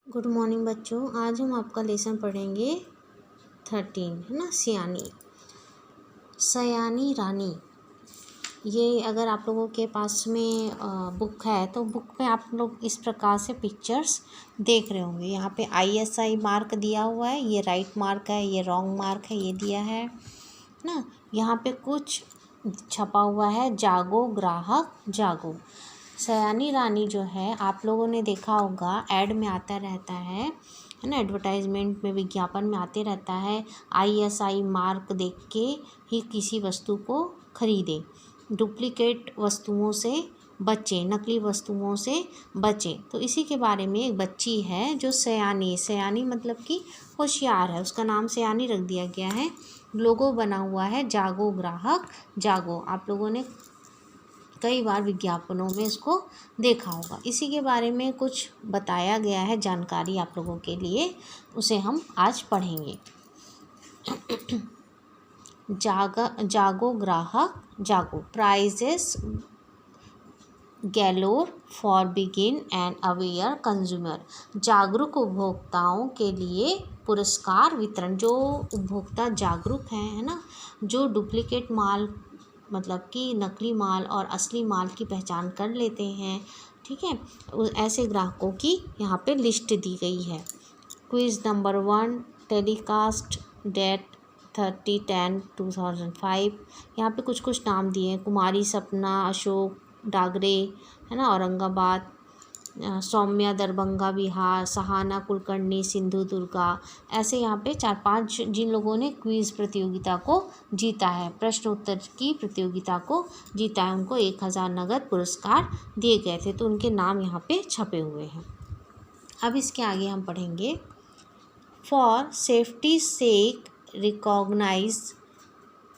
Good morning बच्चों। आज हम आपका लेसन पढ़ेंगे 13, है ना। सयानी रानी। ये अगर आप लोगों के पास में बुक है तो बुक में आप लोग इस प्रकार से पिक्चर्स देख रहे होंगे। यहाँ पे ISI मार्क दिया हुआ है, ये राइट मार्क है, ये रॉन्ग मार्क है, ये दिया है ना। यहाँ पे कुछ छपा हुआ है, जागो ग्राहक जागो। सयानी रानी जो है आप लोगों ने देखा होगा, ऐड में आता रहता है ना, एडवर्टाइजमेंट में, विज्ञापन में आते रहता है। ISI मार्क देख के ही किसी वस्तु को खरीदें, डुप्लीकेट वस्तुओं से बचें, नकली वस्तुओं से बचें। तो इसी के बारे में एक बच्ची है जो सयानी मतलब कि होशियार है, उसका नाम सयानी रख दिया गया है। लोगो बना हुआ है जागो ग्राहक जागो। आप लोगों ने कई बार विज्ञापनों में इसको देखा होगा। इसी के बारे में कुछ बताया गया है, जानकारी आप लोगों के लिए, उसे हम आज पढ़ेंगे। जागो ग्राहक जागो। Prizes galore for begin and aware consumer. जागरूक उपभोक्ताओं के लिए पुरस्कार वितरण। जो उपभोक्ता जागरूक हैं, है ना, जो डुप्लीकेट माल मतलब कि नकली माल और असली माल की पहचान कर लेते हैं, ठीक है, ऐसे ग्राहकों की यहाँ पे लिस्ट दी गई है। Quiz number 1, telecast date 30/10/2005। यहाँ पे कुछ नाम दिए हैं, कुमारी सपना, अशोक डागरे, है ना, औरंगाबाद, सौम्या दरभंगा बिहार, सहाना कुलकर्णी सिंधुदुर्गा। ऐसे यहाँ पे 4-5 जिन लोगों ने क्विज़ प्रतियोगिता को जीता है, प्रश्न उत्तर की प्रतियोगिता को जीता है, उनको 1000 नगद पुरस्कार दिए गए थे। तो उनके नाम यहाँ पे छपे हुए हैं। अब इसके आगे हम पढ़ेंगे। For safety sake recognise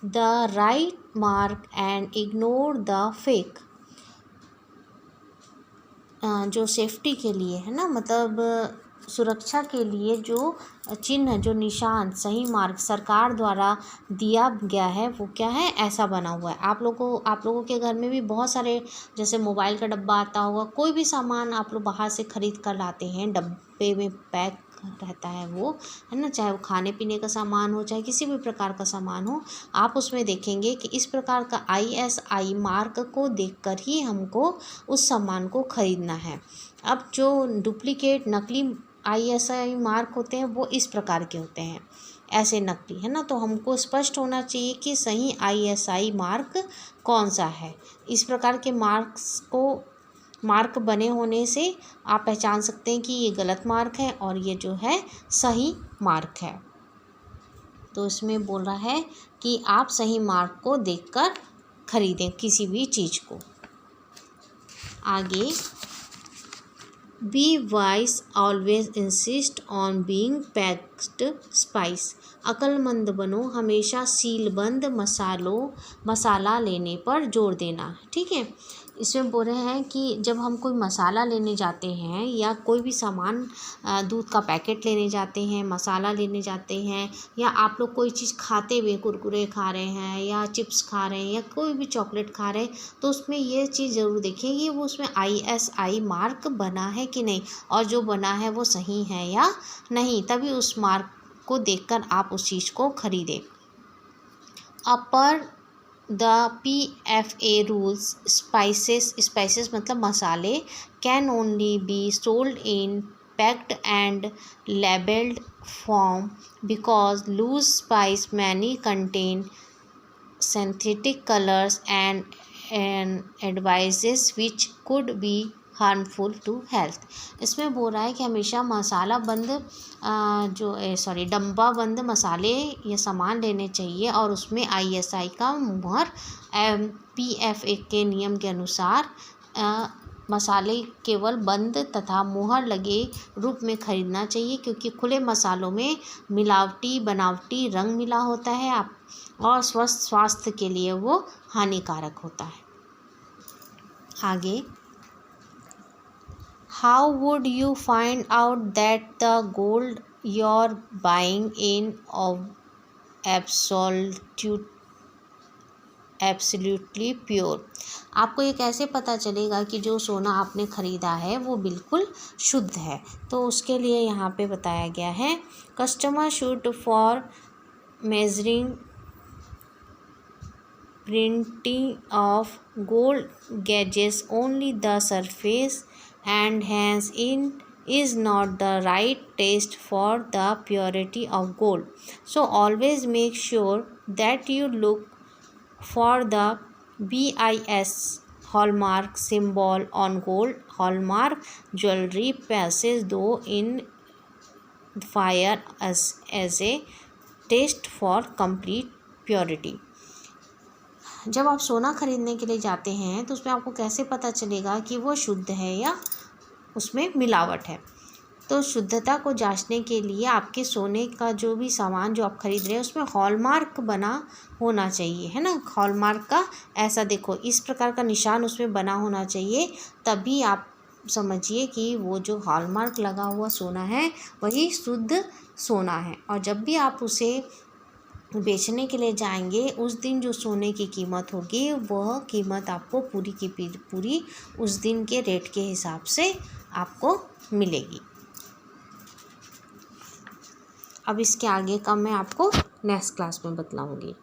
the right mark and ignore the fake. जो सेफ्टी के लिए है ना, मतलब सुरक्षा के लिए जो चिन्ह, जो निशान, सही मार्ग सरकार द्वारा दिया गया है, वो क्या है, ऐसा बना हुआ है। आप लोगों के घर में भी बहुत सारे, जैसे मोबाइल का डब्बा आता होगा, कोई भी सामान आप लोग बाहर से खरीद कर लाते हैं, डब्बे में पैक रहता है वो, है ना, चाहे वो खाने पीने का सामान हो, चाहे किसी भी प्रकार का सामान हो, आप उसमें देखेंगे कि इस प्रकार का ISI मार्क को देखकर ही हमको उस सामान को खरीदना है। अब जो डुप्लीकेट नकली ISI मार्क होते हैं वो इस प्रकार के होते हैं, ऐसे नकली, है ना। तो हमको स्पष्ट होना चाहिए कि सही ISI मार्क कौन सा है। इस प्रकार के मार्क बने होने से आप पहचान सकते हैं कि ये गलत मार्क है और ये जो है सही मार्क है। तो इसमें बोल रहा है कि आप सही मार्क को देखकर खरीदें किसी भी चीज़ को। आगे, be wise always insist on being packed spice. अक्लमंद बनो, हमेशा सीलबंद मसाला लेने पर जोर देना, ठीक है। इसमें बोल रहे हैं कि जब हम कोई मसाला लेने जाते हैं या कोई भी सामान, दूध का पैकेट लेने जाते हैं, मसाला लेने जाते हैं, या आप लोग कोई चीज़ खाते हुए, कुरकुरे खा रहे हैं या चिप्स खा रहे हैं या कोई भी चॉकलेट खा रहे हैं, तो उसमें ये चीज़ ज़रूर देखें कि वो उसमें ISI मार्क बना है कि नहीं, और जो बना है वो सही है या नहीं, तभी उस मार्क को देखकर आप उस चीज़ को खरीदें। As per the PFA rules, spices मतलब मसाले, can only be sold in packed and labelled form because loose spice many contain synthetic colors and advices which could be harmful to health. इसमें बोल रहा है कि हमेशा मसाला बंद डब्बा बंद मसाले या सामान लेने चाहिए और उसमें ISI का मुहर, PFA के नियम के अनुसार मसाले केवल बंद तथा मुहर लगे रूप में खरीदना चाहिए, क्योंकि खुले मसालों में मिलावटी बनावटी रंग मिला होता है और स्वास्थ्य के लिए वो हानिकारक होता है। आगे, how would you find out that the gold you're buying in of absolute absolutely pure. आपको ये कैसे पता चलेगा कि जो सोना आपने ख़रीदा है वो बिल्कुल शुद्ध है? तो उसके लिए यहाँ पे बताया गया है, customer should for measuring printing of gold gauges only the surface and hence it is not the right test for the purity of gold. So always make sure that you look for the BIS hallmark symbol on gold. Hallmark jewelry passes though in fire as a test for complete purity. जब आप सोना ख़रीदने के लिए जाते हैं तो उसमें आपको कैसे पता चलेगा कि वो शुद्ध है या उसमें मिलावट है? तो शुद्धता को जांचने के लिए आपके सोने का जो भी सामान जो आप ख़रीद रहे हैं उसमें हॉलमार्क बना होना चाहिए, है ना। हॉलमार्क का ऐसा देखो इस प्रकार का निशान उसमें बना होना चाहिए, तभी आप समझिए कि वो जो हॉलमार्क लगा हुआ सोना है वही शुद्ध सोना है। और जब भी आप उसे बेचने के लिए जाएंगे उस दिन जो सोने की कीमत होगी वह कीमत आपको पूरी की पूरी उस दिन के रेट के हिसाब से आपको मिलेगी। अब इसके आगे का मैं आपको नेक्स्ट क्लास में बतलाऊंगी।